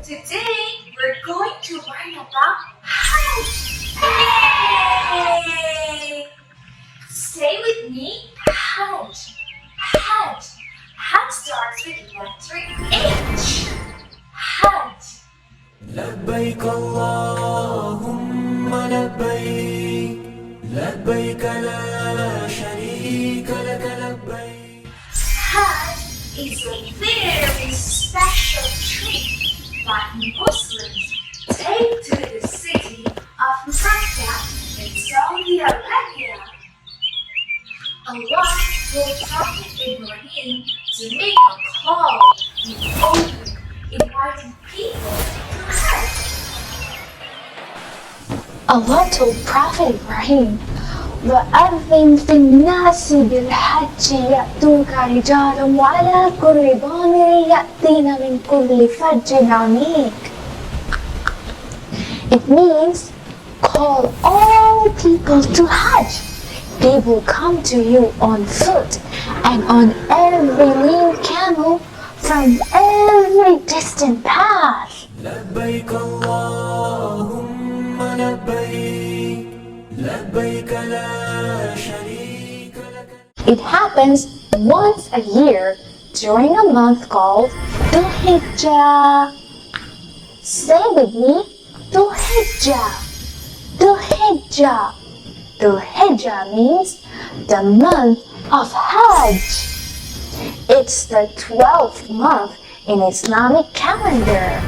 Today, we're going to learn about Hajj. Yay! Say with me, Hajj. Hajj. Hajj starts with letter H. Hajj. لبيك اللهم لبيك لبيك لا شريك لك لبيك. Hajj is a very special trip that Muslims take to the city of Mecca in Saudi Arabia. Allah told Prophet Ibrahim to make a call in open, inviting people to Hajj. Allah told Prophet Ibrahim, وَأَذِّنْ فِي النَّاسِ بِالْحَجِّ يَأْتُوكَ رِجَالًا وَعَلَى كُلِّ ضَامِرٍ يَأْتِينَ مِنْ كُلِّ فَجٍّ عَمِيقٍ. It means, call all people to Hajj. They will come to you on foot and on every lean camel from every distant path. لبيك اللهم لبيك لبيك لا شريك لك. It happens once a year during a month called Dhul Hijjah. Say with me, Dhul Hijjah. Dhul Hijjah. Dhul Hijjah means the month of Hajj. It's the 12th month in Islamic calendar.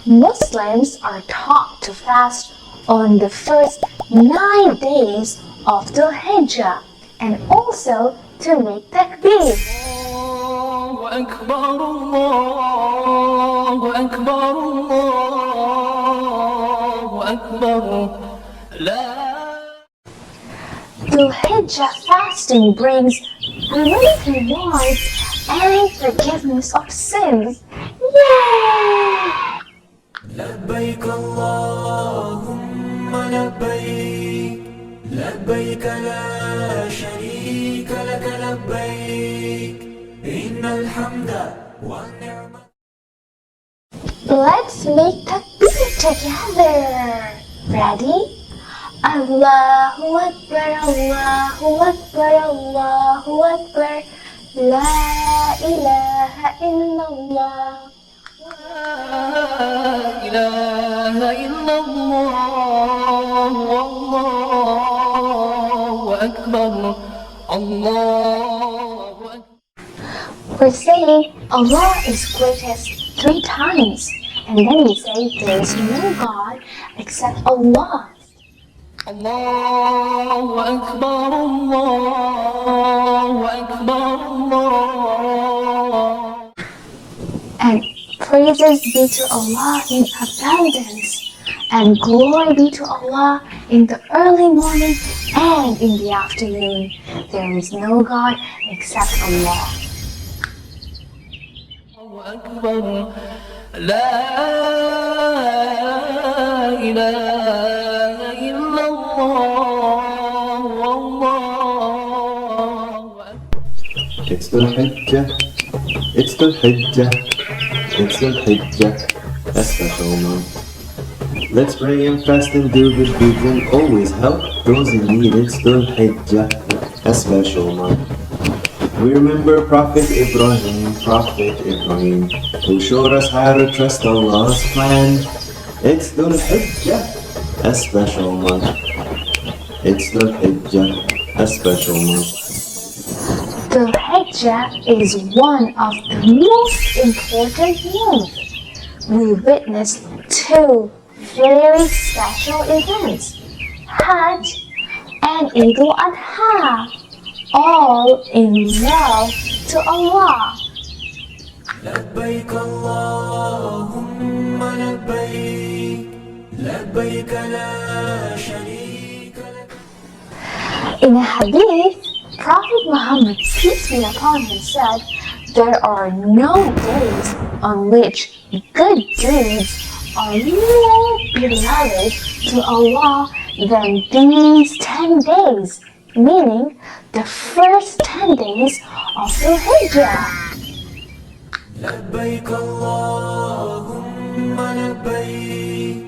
Muslims are taught to fast on the first 9 days of Dhul Hijjah and also to make takbir. الله أكبر الله أكبر الله أكبر لا. Dhul Hijjah fasting brings great rewards and forgiveness of sins. Yay! لبيك اللهم لبيك لبيك لا شريك لك لبيك إن الحمد والنعمة. Let's make takbir together. Ready? Allahu Akbar, Allahu Akbar, Allahu Akbar. La ilaha illallah. لا إله إلا الله والله أكبر الله أكبر. We're saying Allah is greatest 3 times, and then we say there is no God except Allah. الله أكبر الله أكبر الله. And praises be to Allah in abundance, and glory be to Allah in the early morning and in the afternoon. There is no God except Allah. الله أكبر لا إله إلا الله والله أكبر. It's Dhul Hijjah, it's Dhul Hijjah, it's Dhul Hijjah, a special month. Let's pray and fast and do good deeds and always help those in need. It's Dhul Hijjah, a special month. We remember Prophet Ibrahim, who showed us how to trust Allah's plan. It's Dhul Hijjah, a special month. It's Dhul Hijjah, a special month. Dhul Hijjah is one of the most important months. We witnessed 2 very special events, Hajj and Eid al-Adha, all in love to Allah. لبيك اللهم لبيك لبيك لا شريك لك. In a hadith, Prophet Muhammad, peace be upon him, said, there are no days on which good deeds are more beloved to Allah than these 10 days, meaning the first 10 days of the Hijrah. لبيك اللهم لبيك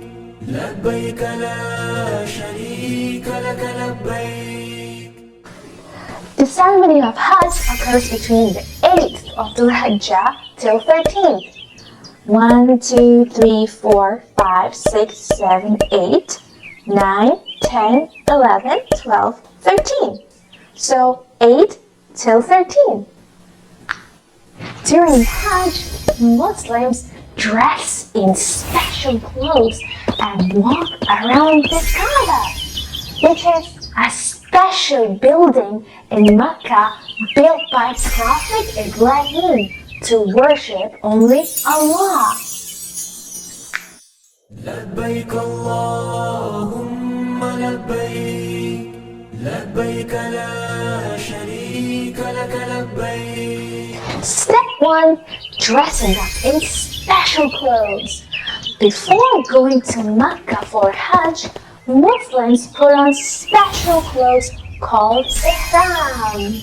لبيك لا شريك لك لبيك. The ceremony of Hajj occurs between the 8th of the Hijjah till 13th. 1, 2, 3, 4, 5, 6, 7, 8, 9, 10, 11, 12, 13. So 8 till 13. During Hajj, Muslims dress in special clothes and walk around the Kaaba, which is a special building in Mecca built by Prophet Ibrahim to worship only Allah. لبيك اللهم لبيك لبيك لا شريك لك لبيك. Step 1. Dressing up in special clothes. Before going to Mecca for Hajj, Muslims put on special clothes called Ihram.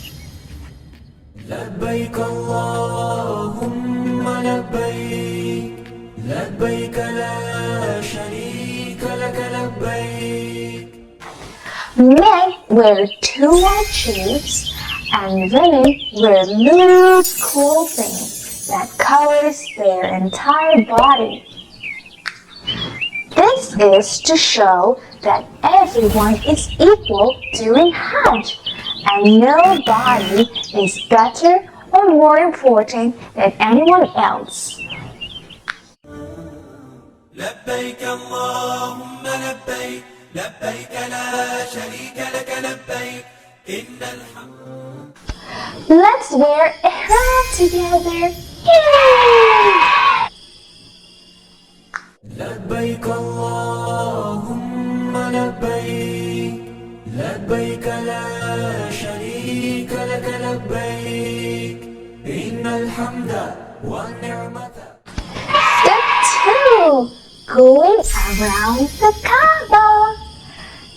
لبيك اللهم لبيك لبيك لا شريك لك لبيك. Men wear 2 white shoes and women wear loose clothing that covers their entire body. This is to show that everyone is equal during Hajj and nobody is better or more important than anyone else. لبيك اللهم لبيك لبيك لا شريك لك لبيك إن الحمد. Let's wear Ihram together. Yay! لبيك اللهم لبيك لبيك لا شريك لك لبيك إن الحمد والنعمة. Step 2. Going around the Kaaba.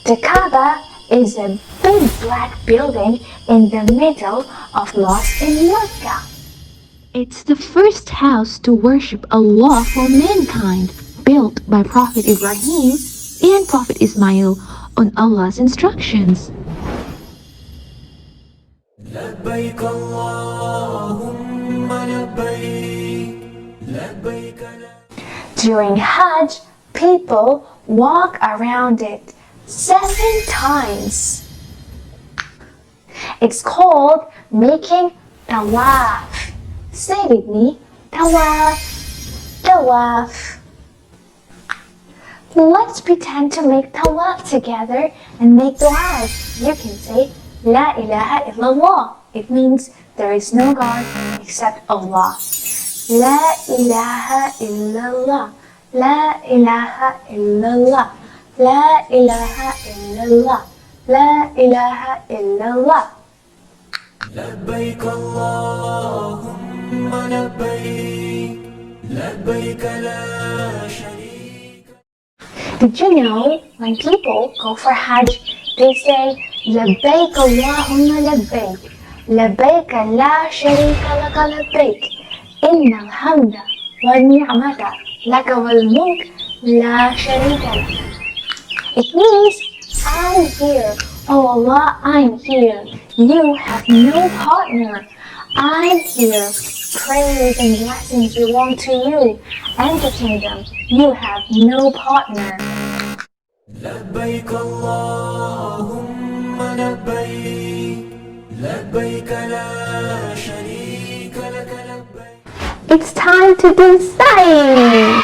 The Kaaba is a big black building in the middle of mosque in Mecca. It's the first house to worship Allah for mankind, built by Prophet Ibrahim and Prophet Ismail on Allah's instructions. لبيك اللهم لبيك لبيك لا. During Hajj, people walk around it 7 times. It's called making Tawaf. Say with me, Tawaf, Tawaf. Let's pretend to make Tawaf together and make Dua. You can say, La ilaha illallah. It means there is no God except Allah. La ilaha illallah. La ilaha illallah. La ilaha illallah. La ilaha illallah. لبيك اللهم لبيك لبيك لا شريك. Did you know when people go for Hajj, they say, Labbaik Allahumma labbaik. Labbaik la sharika laka labbaik. Inna alhamda wa ni'mata laka wal mulk la sharika lak. It means, I'm here. Oh Allah, I'm here. You have no partner. I'm here. Praise and blessings belong to you and the kingdom. You have no partner. لبيك اللهم لبيك لبيك لا شريك لك لبيك. It's time to do sa'i.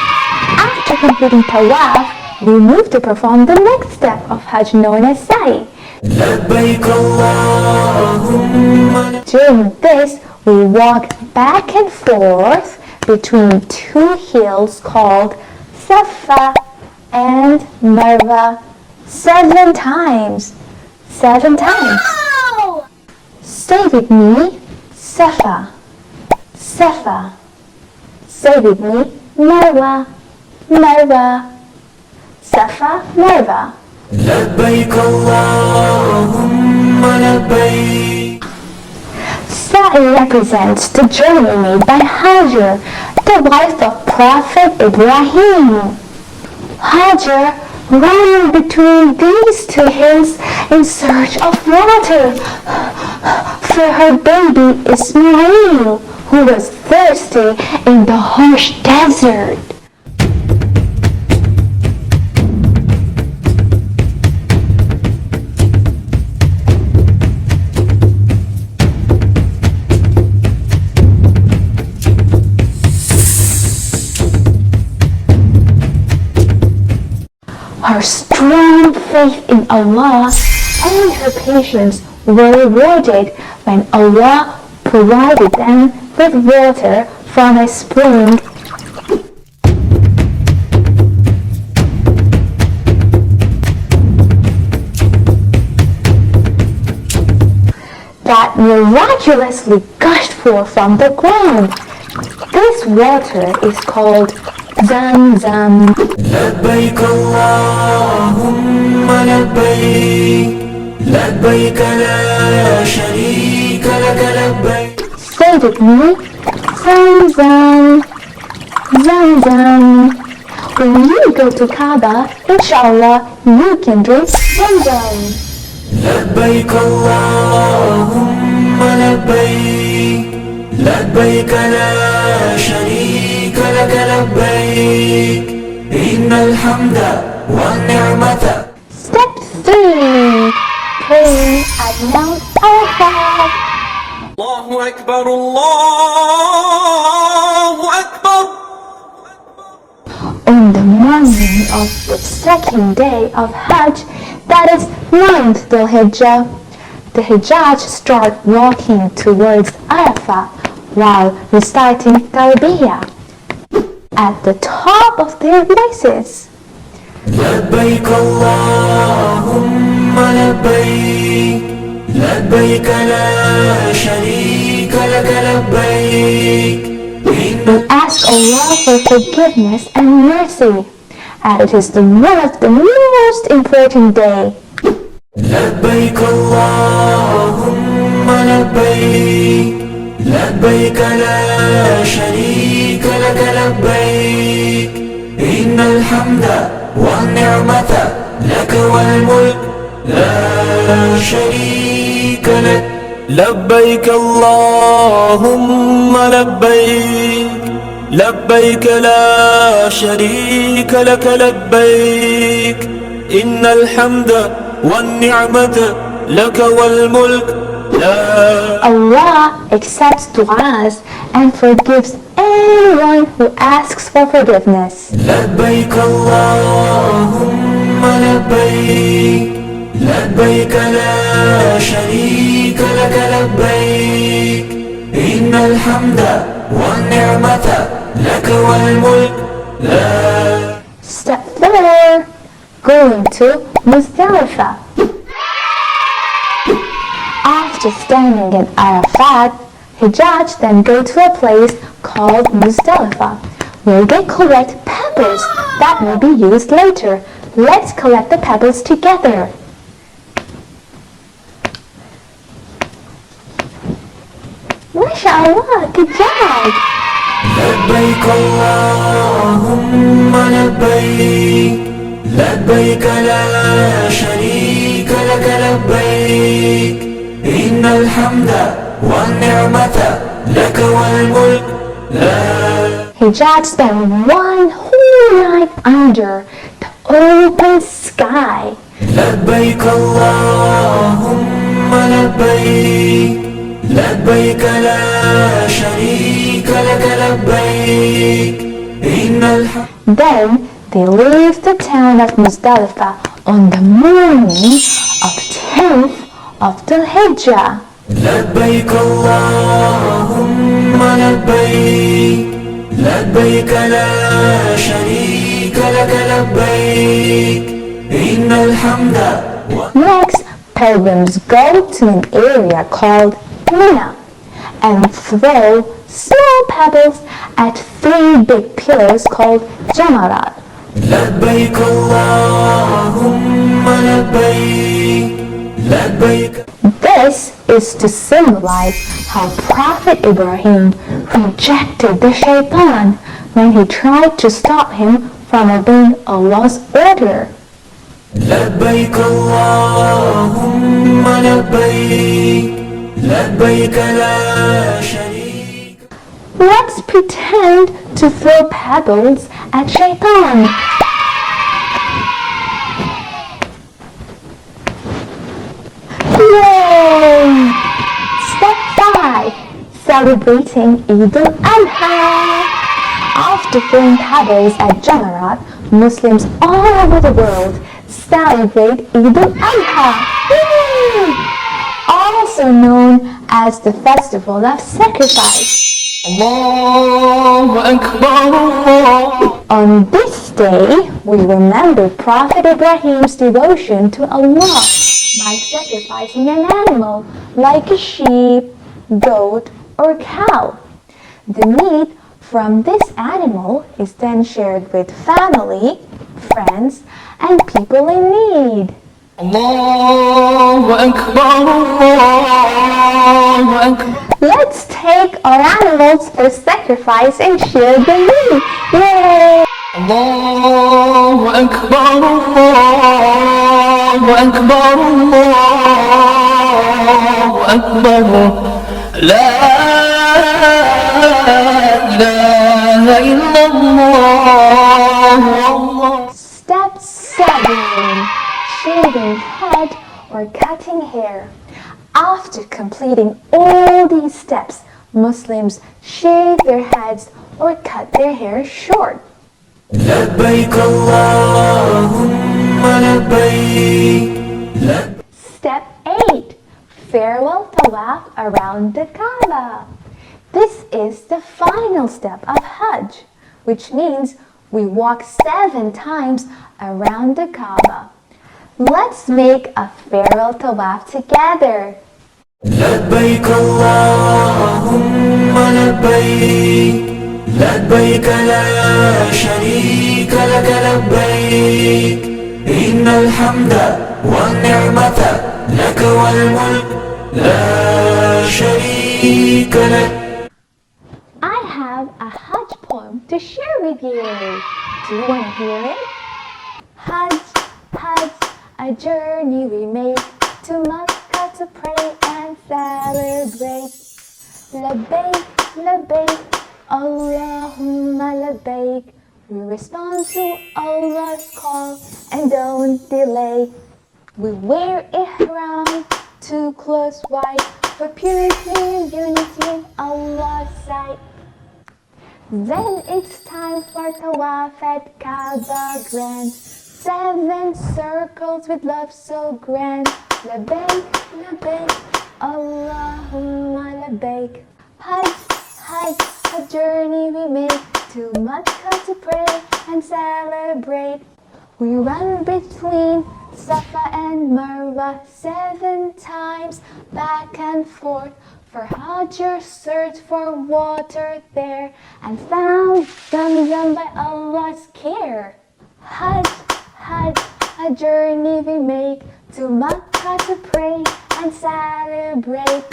After completing Tawaf, we move to perform the next step of Hajj known as sa'i. لبيك اللهم. During this, we walk back and forth between 2 hills called Safa and Marwa 7 times. 7 times. Wow! Say with me, Safa, Safa. Say with me, Marwa, Marwa. Safa, Marwa. لبيك اللهم لبيك. Sa'i represents the journey made by Hajj. the wife of Prophet Ibrahim. Hajar ran between these two hills in search of water for her baby Ismail, who was thirsty in the harsh desert. Her strong faith in Allah and her patience were rewarded when Allah provided them with water from a spring that miraculously gushed forth from the ground. This water is called Zamzam. لبيك اللهم لبيك لبيك لا شريك لك لبيك. Say it with me. Zamzam. Zamzam. When you go to Kaaba, inshallah, you can drink Zamzam. لبيك اللهم لبيك لبيك لا شريك لك لبيك إن الحمد والنعمة. Step 3. Praying at Mount Arafat. الله أكبر الله أكبر. On the morning of the second day of Hajj, that is 9th Dhul-Hijjah, the Hujjaj start walking towards Arafa while reciting Talbiyah at the top of their voices. لبيك اللهم لبيك لبيك لا شريك لك لبيك. We ask Allah for forgiveness and mercy, and it is one of the most important day. لبيك اللهم لبيك لبيك لا شريك لك لبيك إن الحمد والنعمة لك والملك لا شريك لك. لبيك اللهم لبيك لبيك لا شريك لك لبيك إن الحمد والنعمة لك والملك لا. Allah accepts du'as and forgives anyone who asks for forgiveness. لبيك اللهم لبيك لبيك لا شريك لك لبيك إن الحمد والنعمة لك والملك لا. Step 4. Going to Muzdalifah. After standing in Arafat, Hujjaj then go to a place called Muzdalifah, where they collect pebbles that will be used later. Let's collect the pebbles together. MashaAllah, good job! لبيك اللهم لبيك لبيك لا شريك لك لبيك إن الحمد والنعمة لك والملك لا. Hujjaj spent one whole night under the open sky. لبيك اللهم لبيك لبيك لا شريك لك لبيك إن الحمد. Then they leave the town of Muzdalifah on the morning of 10th of Dhul-Hijjah. لبيك اللهم لبيك لبيك لا شريك لك لبيك إن الحمد. Next, pilgrims go to an area called Mina and throw small pebbles at 3 big pillars called Jamarat. لبيك اللهم لبيك لبيك. This is to symbolize how Prophet Ibrahim rejected the shaitan when he tried to stop him from obeying Allah's order. لبيك اللهم لبيك لبيك لا شريك. Let's pretend to throw pebbles at shaitan. Yay! Step 5. Celebrating Eid al-Adha. After throwing pebbles at Jamarat, Muslims all over the world celebrate Eid al-Adha, also known as the festival of sacrifice. Allahu Akbar, Allah. On this day, we remember Prophet Ibrahim's devotion to Allah by sacrificing an animal like a sheep, goat, or cow. The meat from this animal is then shared with family, friends, and people in need. Allahu Akbar, Allahu Akbar. Let's take our animals for sacrifice and share the meat. Yay! Allahu Akbar, Allahu Akbar, Allahu Akbar. La ilaha illallah. Step 7. Shaving head or cutting hair. After completing all these steps, Muslims shave their heads or cut their hair short. لبيك اللهم لبيك. Step 8. Farewell Tawaf around the Kaaba. This is the final step of Hajj, which means we walk 7 times around the Kaaba. Let's make a farewell Tawaf together. لبيك اللهم لبيك لبيك لا شريك لك لبيك إن الحمد والنعمة لك والملك لا شريك لك. I have a Hajj poem to share with you. Do you want to hear it? Hajj, Hajj, a journey we make to Makkah to pray and celebrate. Labbaik, labbaik, Allahumma labbaik. We respond to Allah's call and don't delay. We wear Ihram, 2 clothes white, for purity and unity in Allah's sight. Then it's time for Tawaf at Kaaba grand. 7 circles with love so grand. Labbaik, labbaik, Allahumma labbaik. Hajj, Hajj, a journey we make to Makkah to pray and celebrate. We run between Safa and Marwa 7 times back and forth. For Hajjers searched for water there and found Zamzam by Allah's care. Hajj, Hajj, a journey we make to Makkah to pray and celebrate.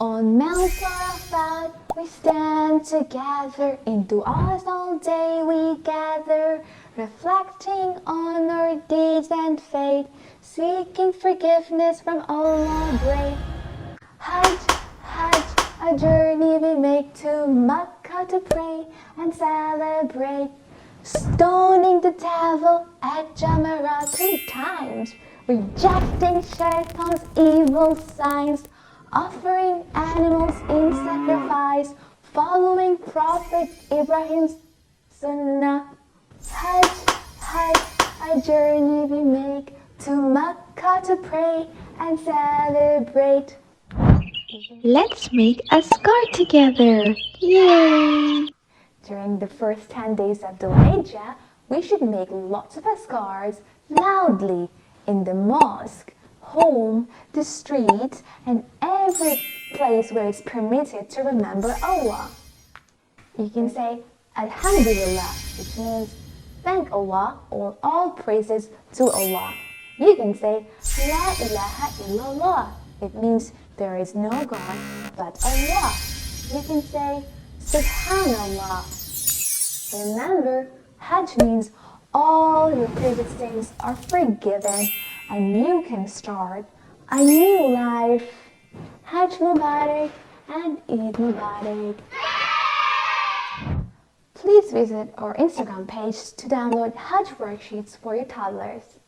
On Mount Arafat we stand together, in du'as all day we gather, reflecting on our deeds and fate, seeking forgiveness from Allah great. Hajj, Hajj, a journey we make to Makkah to pray and celebrate. Stoning the devil at Jamarat 3 times, rejecting shaitan's evil signs, offering animals in sacrifice, following Prophet Ibrahim's sunnah. Hajj, Hajj, a journey we make to Makkah to pray and celebrate. Let's make a scar together. Yay! During the first 10 days of Dhul Hijjah, we should make lots of askars loudly in the mosque, home, the streets, and every place where it's permitted to remember Allah. You can say Alhamdulillah, which means thank Allah or all praises to Allah. You can say La ilaha illallah. It means there is no God but Allah. You can say Subhanallah. Remember, Hajj means all your previous sins are forgiven and you can start a new life. Hajj Mubarak and Eid Mubarak. Please visit our Instagram page to download Hajj worksheets for your toddlers.